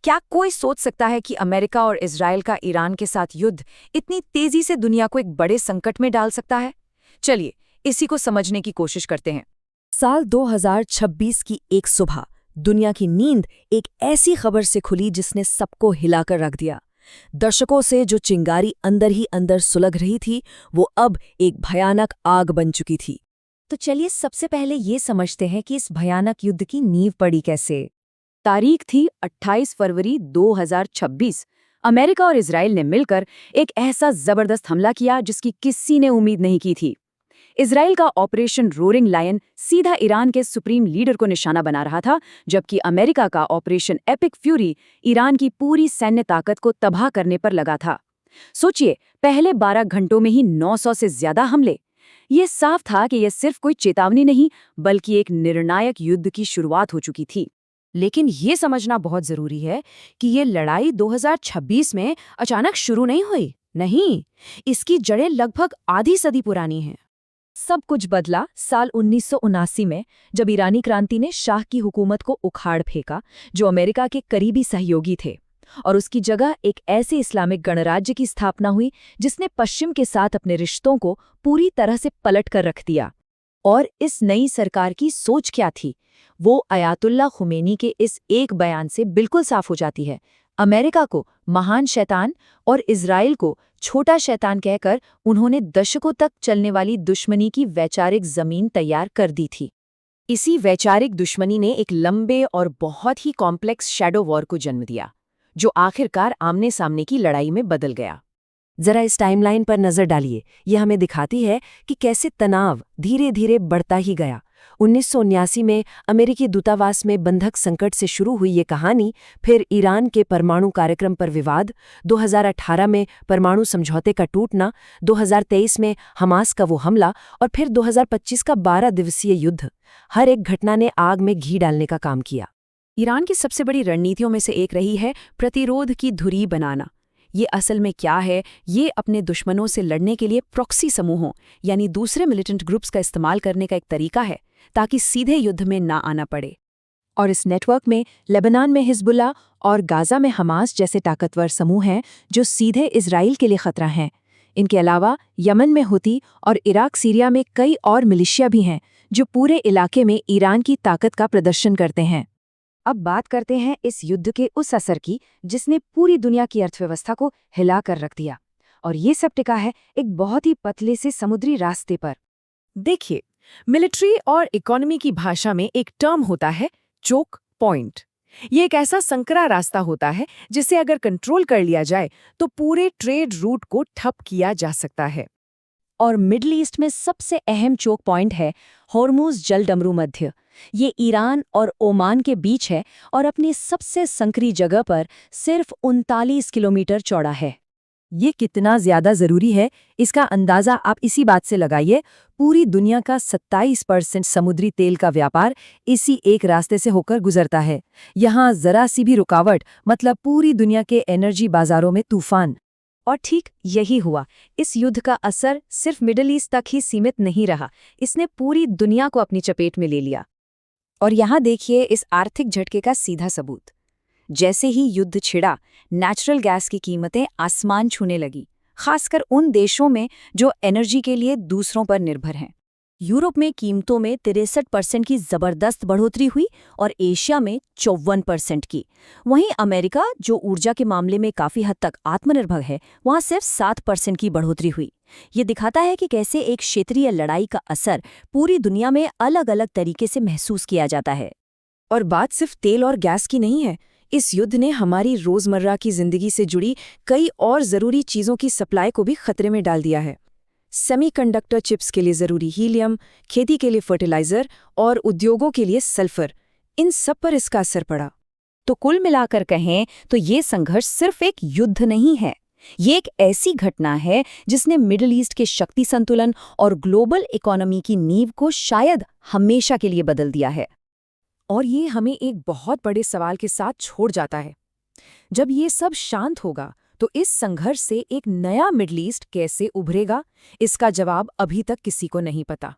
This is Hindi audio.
क्या कोई सोच सकता है कि अमेरिका और इजराइल का ईरान के साथ युद्ध इतनी तेजी से दुनिया को एक बड़े संकट में डाल सकता है? चलिए, इसी को समझने की कोशिश करते हैं। साल 2026 की एक सुबह दुनिया की नींद एक ऐसी खबर से खुली जिसने सबको हिलाकर रख दिया। दर्शकों से जो चिंगारी अंदर ही अंदर सुलग रही थी, वो अब एक भयानक आग बन चुकी थी। तो चलिए सबसे पहले ये समझते हैं कि इस भयानक युद्ध की नींव पड़ी कैसे। तारीख थी 28 फरवरी 2026। अमेरिका और इजराइल ने मिलकर एक ऐसा जबरदस्त हमला किया जिसकी किसी ने उम्मीद नहीं की थी। इजराइल का ऑपरेशन रोरिंग लायन सीधा ईरान के सुप्रीम लीडर को निशाना बना रहा था, जबकि अमेरिका का ऑपरेशन एपिक फ्यूरी ईरान की पूरी सैन्य ताकत को तबाह करने पर लगा था। सोचिए, पहले 12 घंटों में ही 900 से ज्यादा हमले। ये साफ था कि यह सिर्फ कोई चेतावनी नहीं, बल्कि एक निर्णायक युद्ध की शुरुआत हो चुकी थी। लेकिन ये समझना बहुत जरूरी है कि ये लड़ाई 2026 में अचानक शुरू नहीं हुई। नहीं, इसकी जड़ें लगभग आधी सदी पुरानी हैं। सब कुछ बदला साल 1979 में, जब ईरानी क्रांति ने शाह की हुकूमत को उखाड़ फेंका, जो अमेरिका के करीबी सहयोगी थे, और उसकी जगह एक ऐसे इस्लामिक गणराज्य की स्थापना हुई जिसने पश्चिम के साथ अपने रिश्तों को पूरी तरह से पलट कर रख दिया। और इस नई सरकार की सोच क्या थी, वो अयातुल्ला खुमैनी के इस एक बयान से बिल्कुल साफ हो जाती है। अमेरिका को महान शैतान और इजराइल को छोटा शैतान कहकर उन्होंने दशकों तक चलने वाली दुश्मनी की वैचारिक जमीन तैयार कर दी थी। इसी वैचारिक दुश्मनी ने एक लंबे और बहुत ही कॉम्प्लेक्स शैडो वॉर को जन्म दिया, जो आखिरकार आमने सामने की लड़ाई में बदल गया। जरा इस टाइमलाइन पर नजर डालिए। यह हमें दिखाती है कि कैसे तनाव धीरे धीरे बढ़ता ही गया। 1979 में अमेरिकी दूतावास में बंधक संकट से शुरू हुई ये कहानी, फिर ईरान के परमाणु कार्यक्रम पर विवाद, 2018 में परमाणु समझौते का टूटना, 2023 में हमास का वो हमला, और फिर 2025 का 12 दिवसीय युद्ध। हर एक घटना ने आग में घी डालने का काम किया। ईरान की सबसे बड़ी रणनीतियों में से एक रही है प्रतिरोध की धुरी बनाना। ये असल में क्या है? ये अपने दुश्मनों से लड़ने के लिए प्रॉक्सी समूहों यानी दूसरे मिलिटेंट ग्रुप्स का इस्तेमाल करने का एक तरीका है, ताकि सीधे युद्ध में ना आना पड़े। और इस नेटवर्क में लेबनान में हिजबुल्लाह और गाजा में हमास जैसे ताकतवर समूह हैं जो सीधे इजराइल के लिए खतरा हैं। इनके अलावा यमन में हुती और इराक सीरिया में कई और मिलिशिया भी हैं जो पूरे इलाके में ईरान की ताकत का प्रदर्शन करते हैं। अब बात करते हैं इस युद्ध के उस असर की जिसने पूरी दुनिया की अर्थव्यवस्था को हिला कर रख दिया, और ये सब टिका है एक बहुत ही पतले से समुद्री रास्ते पर। देखिए, मिलिट्री और इकोनॉमी की भाषा में एक टर्म होता है चोक पॉइंट। ये एक ऐसा संकरा रास्ता होता है जिसे अगर कंट्रोल कर लिया जाए तो पूरे ट्रेड रूट को ठप किया जा सकता है। और मिडल ईस्ट में सबसे अहम चोक पॉइंट है होर्मुज जलडमरू मध्य। ये ईरान और ओमान के बीच है और अपनी सबसे संकरी जगह पर सिर्फ 39 किलोमीटर चौड़ा है। ये कितना ज्यादा जरूरी है, इसका अंदाजा आप इसी बात से लगाइए। पूरी दुनिया का 27% समुद्री तेल का व्यापार इसी एक रास्ते से होकर गुजरता है। यहाँ जरा सी भी रुकावट मतलब पूरी दुनिया के एनर्जी बाजारों में तूफान। और ठीक यही हुआ। इस युद्ध का असर सिर्फ मिडल ईस्ट तक ही सीमित नहीं रहा, इसने पूरी दुनिया को अपनी चपेट में ले लिया। और यहाँ देखिए इस आर्थिक झटके का सीधा सबूत। जैसे ही युद्ध छिड़ा, नेचुरल गैस की कीमतें आसमान छूने लगी, खासकर उन देशों में जो एनर्जी के लिए दूसरों पर निर्भर हैं। यूरोप में कीमतों में 63% की जबरदस्त बढ़ोतरी हुई और एशिया में 54% की। वहीं अमेरिका, जो ऊर्जा के मामले में काफी हद तक आत्मनिर्भर है, वहां सिर्फ 7% की बढ़ोतरी हुई। ये दिखाता है कि कैसे एक क्षेत्रीय लड़ाई का असर पूरी दुनिया में अलग अलग तरीके से महसूस किया जाता है। और बात सिर्फ तेल और गैस की नहीं है। इस युद्ध ने हमारी रोजमर्रा की जिंदगी से जुड़ी कई और जरूरी चीजों की सप्लाई को भी खतरे में डाल दिया है। सेमीकंडक्टर चिप्स के लिए जरूरी हीलियम, खेती के लिए फर्टिलाइजर और उद्योगों के लिए सल्फर, इन सब पर इसका असर पड़ा। तो कुल मिलाकर कहें तो ये संघर्ष सिर्फ एक युद्ध नहीं है, ये एक ऐसी घटना है जिसने मिडिल ईस्ट के शक्ति संतुलन और ग्लोबल इकोनॉमी की नींव को शायद हमेशा के लिए बदल दिया है। और ये हमें एक बहुत बड़े सवाल के साथ छोड़ जाता है। जब ये सब शांत होगा तो इस संघर्ष से एक नया मिडल ईस्ट कैसे उभरेगा, इसका जवाब अभी तक किसी को नहीं पता।